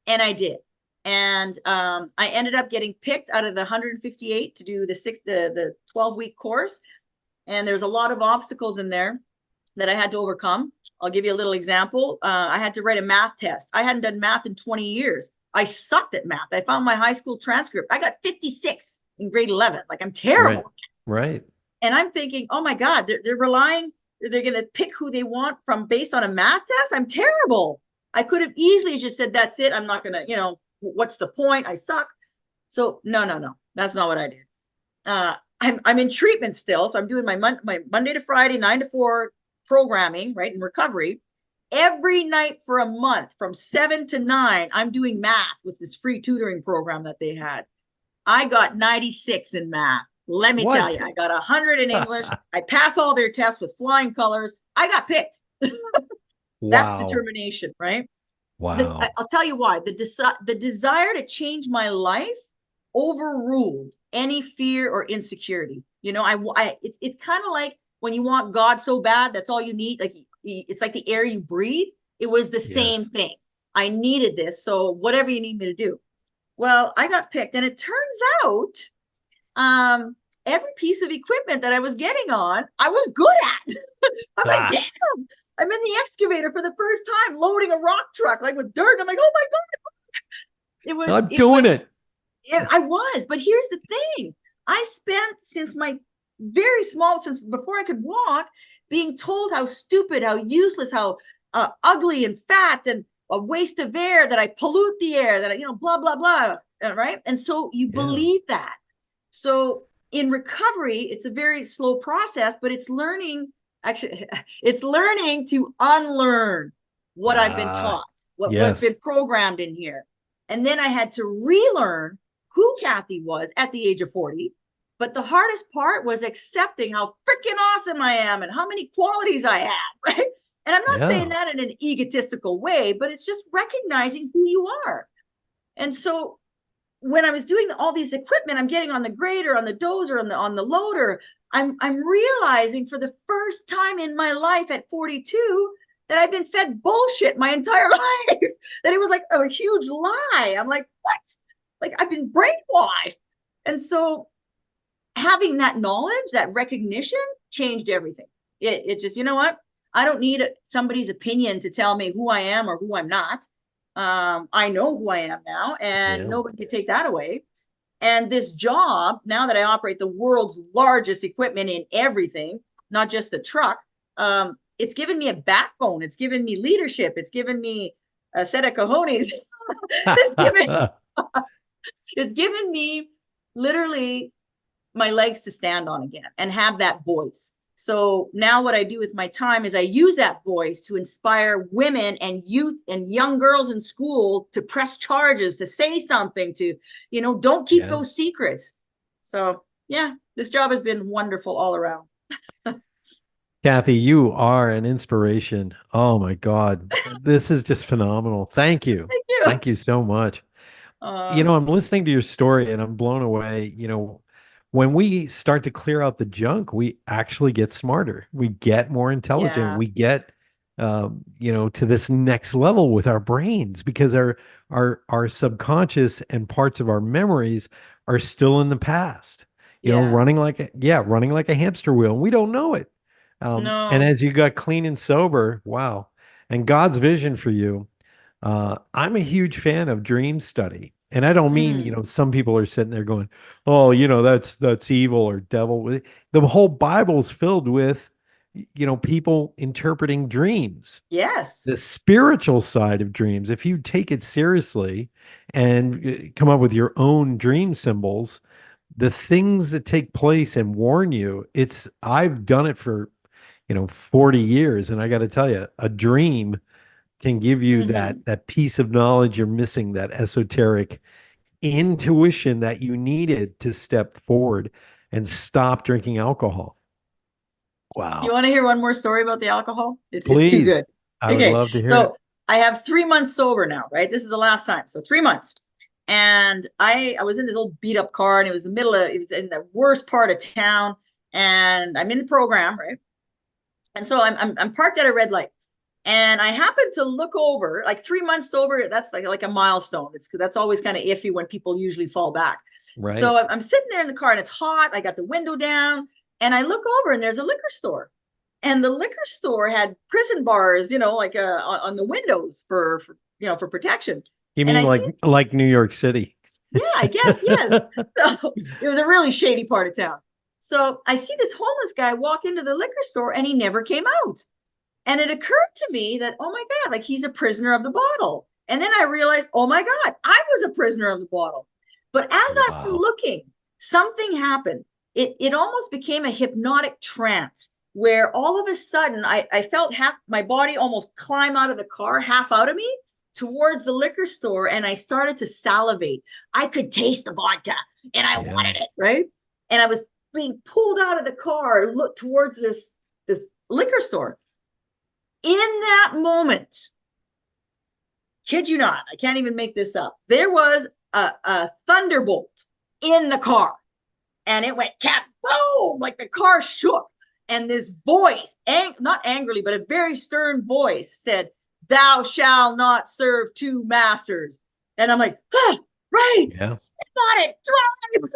And I did. And I ended up getting picked out of the 158 to do the 12-week course. And there's a lot of obstacles in there that I had to overcome. I'll give you a little example. I had to write a math test. I hadn't done math in 20 years. I sucked at math. I found my high school transcript. I got 56 in grade 11. Like, I'm terrible. Right. And I'm thinking, oh my God, they're relying, they're going to pick who they want from based on a math test. I'm terrible. I could have easily just said, that's it. I'm not going to, what's the point? I suck. So no, that's not what I did. I'm in treatment still. So I'm doing my Monday to Friday, 9 to 4 programming, right, in recovery. Every night for a month from 7 to 9, I'm doing math with this free tutoring program that they had. I got 96 in math. Let me tell you, I got 100 in English. I passed all their tests with flying colors. I got picked. That's determination, right? Wow. I'll tell you why. The desire to change my life overruled any fear or insecurity. It's kind of like when you want God so bad, that's all you need. Like, it's like the air you breathe. It was the same thing. I needed this. So whatever you need me to do. Well, I got picked, and it turns out every piece of equipment that I was getting on, I was good at. I'm like, damn, I'm in the excavator for the first time, loading a rock truck, like with dirt. I'm like, oh my God. I'm doing it. I was, but here's the thing. I spent since before I could walk, being told how stupid, how useless, how ugly and fat and a waste of air, that I pollute the air, that I, blah, blah, blah. Right. And so you believe that. So in recovery, it's a very slow process, but it's learning to unlearn what I've been taught, what's been programmed in here. And then I had to relearn who Kathy was at the age of 40. But the hardest part was accepting how freaking awesome I am and how many qualities I have, right? And I'm not saying that in an egotistical way, but it's just recognizing who you are. And so when I was doing all these equipment, I'm getting on the grader, on the dozer, on the loader, I'm realizing for the first time in my life at 42 that I've been fed bullshit my entire life, that it was like a huge lie. I'm like, what? Like, I've been brainwashed. And so having that knowledge, that recognition, changed everything. It just, you know what? I don't need somebody's opinion to tell me who I am or who I'm not. I know who I am now, and nobody can take that away. And this job, now that I operate the world's largest equipment in everything, not just a truck, it's given me a backbone. It's given me leadership. It's given me a set of cojones. It's given me literally my legs to stand on again and have that voice. So now what I do with my time is I use that voice to inspire women and youth and young girls in school to press charges, to say something, to, don't keep those secrets. So this job has been wonderful all around. Kathy, you are an inspiration. Oh my God. This is just phenomenal. Thank you. Thank you. Thank you so much. I'm listening to your story and I'm blown away. When we start to clear out the junk, we actually get smarter. We get more intelligent. We get, to this next level with our brains, because our subconscious and parts of our memories are still in the past. Running like a hamster wheel, and we don't know it. No. And as you got clean and sober, wow. And God's vision for you, I'm a huge fan of dream study. And I don't mean, some people are sitting there going, oh, that's evil or devil. The whole Bible's filled with, people interpreting dreams. Yes. The spiritual side of dreams, if you take it seriously and come up with your own dream symbols, the things that take place and warn you, I've done it for, 40 years. And I got to tell you, a dream can give you that piece of knowledge you're missing, that esoteric intuition that you needed to step forward and stop drinking alcohol. Wow. You want to hear one more story about the alcohol? It's too good. I would love to hear it. I have 3 months sober now, right? This is the last time. So 3 months. And I was in this old beat up car, and it was in the worst part of town. And I'm in the program, right? And so I'm parked at a red light. And I happened to look over, like 3 months sober, that's like a milestone. That's always kind of iffy when people usually fall back. Right. So I'm sitting there in the car, and it's hot. I got the window down, and I look over, and there's a liquor store. And the liquor store had prison bars, on the windows for protection. You And mean I see, like New York City? yeah, I guess, yes. So it was a really shady part of town. So I see this homeless guy walk into the liquor store and he never came out. And it occurred to me that, oh my God, like he's a prisoner of the bottle. And then I realized, oh my God, I was a prisoner of the bottle. But as I was Wow. looking, something happened. It almost became a hypnotic trance where all of a sudden I felt half my body almost climb out of the car, half out of me towards the liquor store. And I started to salivate. I could taste the vodka and I Yeah. wanted it, right? And I was being pulled out of the car, look towards this liquor store. In that moment, kid you not, I can't even make this up. There was a thunderbolt in the car, and it went cat boom, like the car shook. And this voice, not angrily, but a very stern voice said, "Thou shalt not serve two masters." And I'm like, ah, right, Yeah. step on it, drive.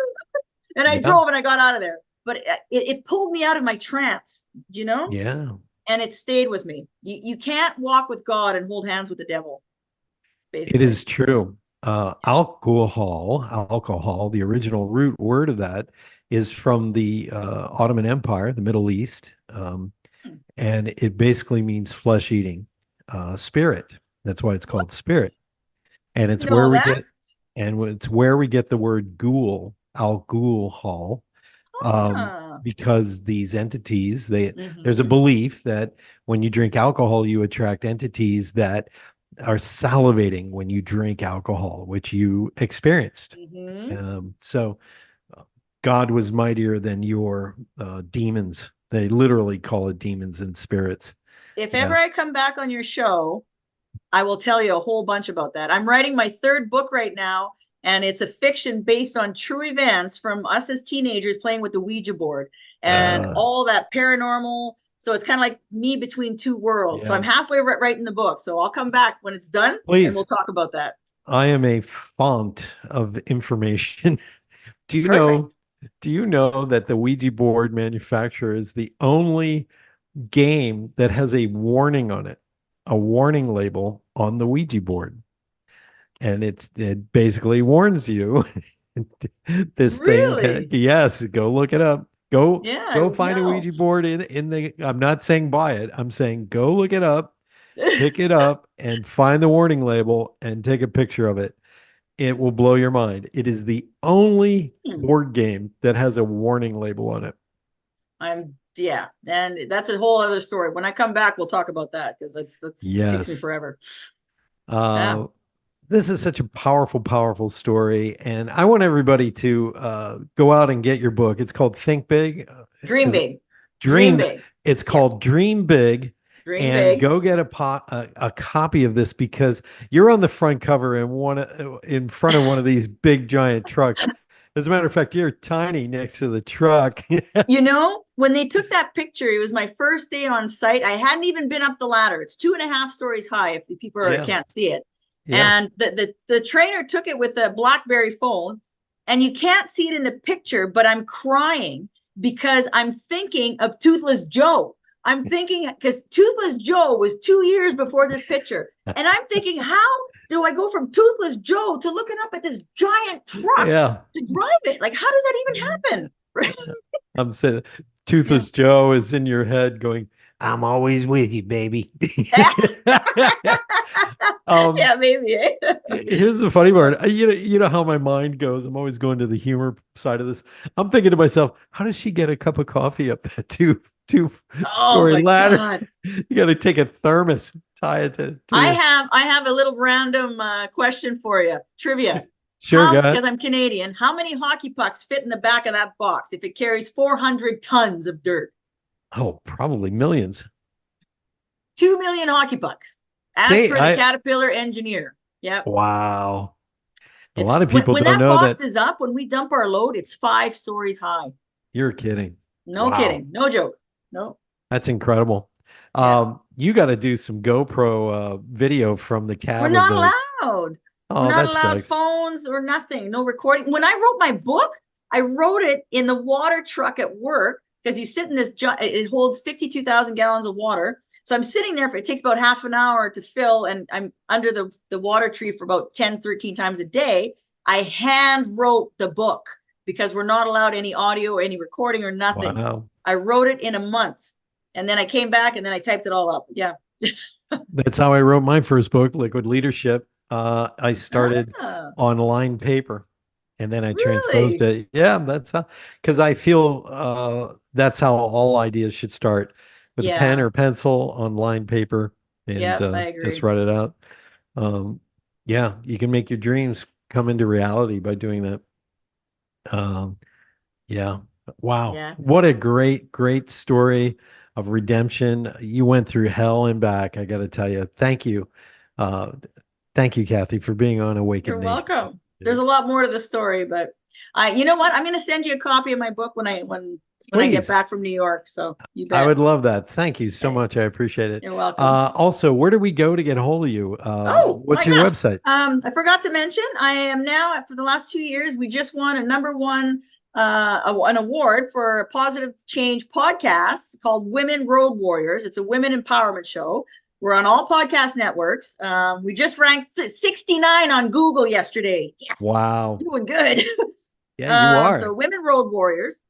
And I Yeah. drove and I got out of there. But it pulled me out of my trance, you know? Yeah. And it stayed with me. You can't walk with God and hold hands with the devil, It basically. is true. Alcohol, the original root word of that is from the Ottoman Empire, the Middle East. And it basically means flesh eating, spirit. That's why it's What? called spirit. And You know that? it's where we get the word ghoul, al-Ghul, Ah. because these entities, there's a Mm-hmm. belief that when you drink alcohol, you attract entities that are salivating when you drink alcohol, which you experienced. Mm-hmm. So God was mightier than your demons. They literally call it demons and spirits. If Yeah. ever I come back on your show, I will tell you a whole bunch about that. I'm writing my third book right now, and it's a fiction based on true events from us as teenagers playing with the Ouija board and Uh, all that paranormal. So it's kind of like me between two worlds. So yeah. I'm halfway writing the book. So I'll come back when it's done and Please. we'll talk about that. I am a font of information. Do you know, Perfect. do you know that the Ouija board manufacturer is the only game that has a warning on it, a warning label on the Ouija board? And it basically warns you this thing Really? yes, go look it up. Go Yeah, find a no. Ouija board in the I'm not saying buy it. I'm saying go look it up, pick it up and find the warning label and take a picture of it. It will blow your mind. It is the only Hmm. board game that has a warning label on it. Yeah, and that's a whole other story. When I come back, we'll talk about that because that's takes me Yes. forever. Yeah. Uh, this is such a powerful, powerful story. And I want everybody to go out and get your book. It's called Think Big. Dream Is it big. Dream Dream? big. It's Yeah. called Dream Big. Dream And big. go get a copy of this because you're on the front cover in front of one of these big giant trucks. As a matter of fact, you're tiny next to the truck. You know, when they took that picture, it was my first day on site. I hadn't even been up the ladder. It's 2.5 stories high if the people Yeah, can't see it. yeah, And the trainer took it with a BlackBerry phone, and you can't see it in the picture, but I'm crying because I'm thinking of Toothless Joe. I'm thinking because Toothless Joe was 2 years before this picture. And I'm thinking, how do I go from Toothless Joe to looking up at this giant truck yeah. to drive it? Like, how does that even happen? I'm saying Yeah. Toothless Joe is in your head going, I'm always with you, baby. um, Yeah, maybe. Eh? here's the funny part. You know how my mind goes. I'm always going to the humor side of this. I'm thinking to myself, how does she get a cup of coffee up that two Oh story my ladder? God. You got to take a thermos, tie it to I your. have a little random question for you. Trivia. Sure, go How, ahead. because I'm Canadian, how many hockey pucks fit in the back of that box if it carries 400 tons of dirt? Oh, probably millions. 2 million hockey pucks, as See, per the Caterpillar engineer. Yep. wow. A It's lot of people when don't that know that. box is up, when we dump our load, it's 5 stories high. You're kidding. No Wow. kidding. No joke. No. That's incredible. Yeah. You got to do some GoPro video from the We're cab of not those. allowed. We're Oh, not that allowed sucks. phones or nothing. No recording. When I wrote my book, I wrote it in the water truck at work because you sit in this, it holds 52,000 gallons of water. So I'm sitting there it takes about half an hour to fill, and I'm under the water tree for about 10, 13 times a day. I hand wrote the book because we're not allowed any audio or any recording or nothing. Wow. I wrote it in a month, and then I came back and then I typed it all up. Yeah. That's how I wrote my first book, Liquid Leadership. I started on lined paper and then I transposed Really? it. Yeah, that's how, because I feel that's how all ideas should start, with a pen Yeah. or pencil on lined paper and Yeah, I just agree. write it out. Yeah, you can make your dreams come into reality by doing that. Um, yeah. Wow. Yeah. What a great, great story of redemption. You went through hell and back, I got to tell you. Thank you. Uh, thank you, Kathy, for being on You're Awakened Nation. welcome. There's a lot more to the story, but you know what? I'm going to send you a copy of my book when I get Please. back from New York. So you I bet. would love that. Thank you so Okay. much. I appreciate it. You're welcome. Also, where do we go to get a hold of you? Oh What's my your gosh. website? I forgot to mention, I am now, for the last 2 years, we just won a #1 an award for a positive change podcast called Women Road Warriors. It's a women empowerment show. We're on all podcast networks. We just ranked 69 on Google yesterday. Yes, Wow. doing good. Yeah, you So are. Women Road Warriors.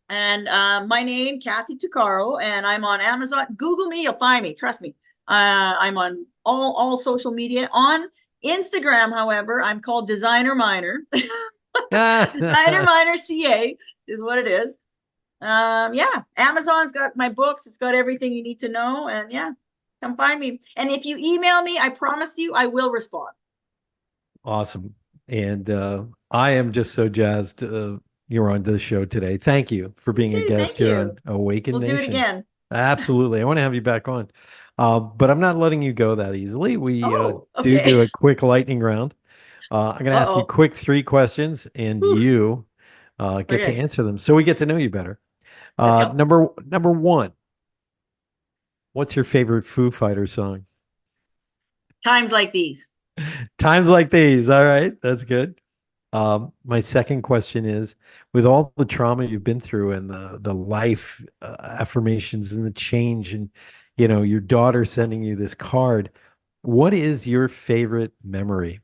And my name, Kathy Tuccaro, and I'm on Amazon. Google me, you'll find me. Trust me. I'm on all social media. On Instagram, however, I'm called Designer Minor. Designer Minor CA is what it is. Yeah, Amazon's got my books. It's got everything you need to know. And yeah, come find me. And if you email me, I promise you, I will respond. Awesome. And I am just so jazzed you're on the show today. Thank you for Me being a too. guest Thank here you. on Awaken We'll do it Nation. again. Absolutely. I want to have you back on. But I'm not letting you go that easily. We Oh, do okay. a quick lightning round. I'm going to ask you Uh-oh. quick 3 questions, and Whew. you get to Okay, answer them so we get to know you better. let's go. Number one, what's your favorite Foo Fighter song? Times like these. Times Like These. All right, that's good. My second question is, with all the trauma you've been through and the life affirmations and the change, and your daughter sending you this card, what is your favorite memory?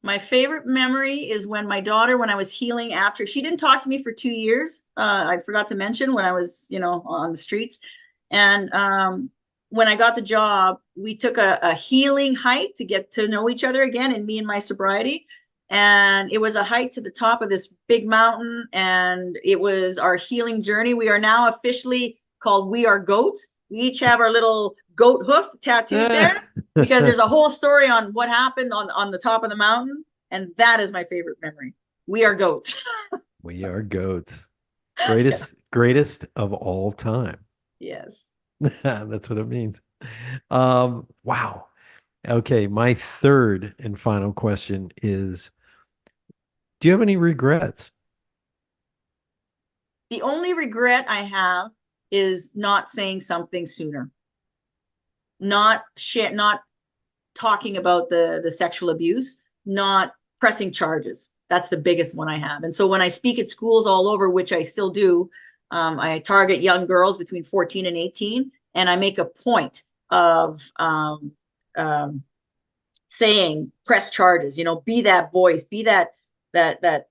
My favorite memory is when my daughter, when I was healing after, she didn't talk to me for 2 years. I forgot to mention when I was, on the streets. And when I got the job, we took a healing hike to get to know each other again, and me and my sobriety. And it was a hike to the top of this big mountain, and it was our healing journey. We are now officially called We Are Goats. We each have our little goat hoof tattooed there because there's a whole story on what happened on the top of the mountain, and that is my favorite memory. We are goats. We are goats. Yeah. Greatest of all time. Yes. That's what it means. Wow. Okay, my third and final question is, do you have any regrets? The only regret I have is not saying something sooner, not talking about the sexual abuse, not pressing charges. That's the biggest one I have. And so when I speak at schools all over, which I still do, I target young girls between 14 and 18, and I make a point of saying press charges, be that voice, be that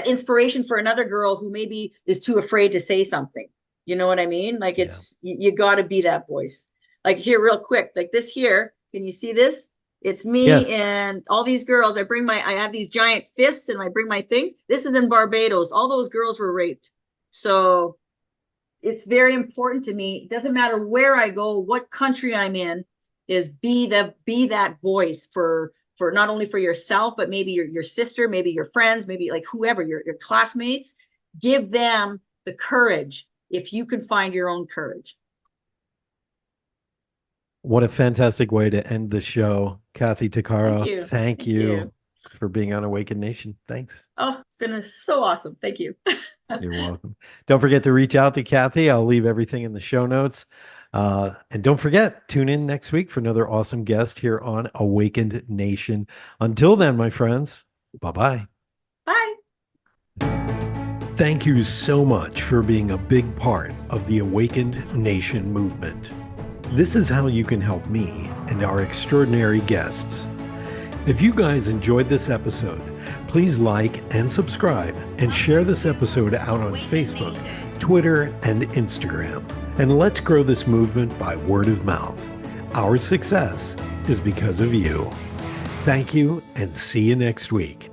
inspiration for another girl who maybe is too afraid to say something. You know what I mean? Like, Yeah. you got to be that voice. Like, here, real quick, like this here, can you see this? It's me Yes. and all these girls. I have these giant fists and I bring my things. This is in Barbados. All those girls were raped. So it's very important to me. It doesn't matter where I go, what country I'm in, is be that voice for not only for yourself, but maybe your sister, maybe your friends, maybe like whoever, your classmates. Give them the courage if you can find your own courage. What a fantastic way to end the show. Kathy Thank Tuccaro, you. thank Thank you. you for being on Awakened Nation. Thanks. Oh, it's been so awesome. Thank you. You're welcome. Don't forget to reach out to Kathy. I'll leave everything in the show notes. And don't forget, tune in next week for another awesome guest here on Awakened Nation. Until then, my friends, bye-bye. Bye. Thank you so much for being a big part of the Awakened Nation movement. This is how you can help me and our extraordinary guests. If you guys enjoyed this episode, please like and subscribe and share this episode out on Facebook, Twitter, and Instagram. And let's grow this movement by word of mouth. Our success is because of you. Thank you, and see you next week.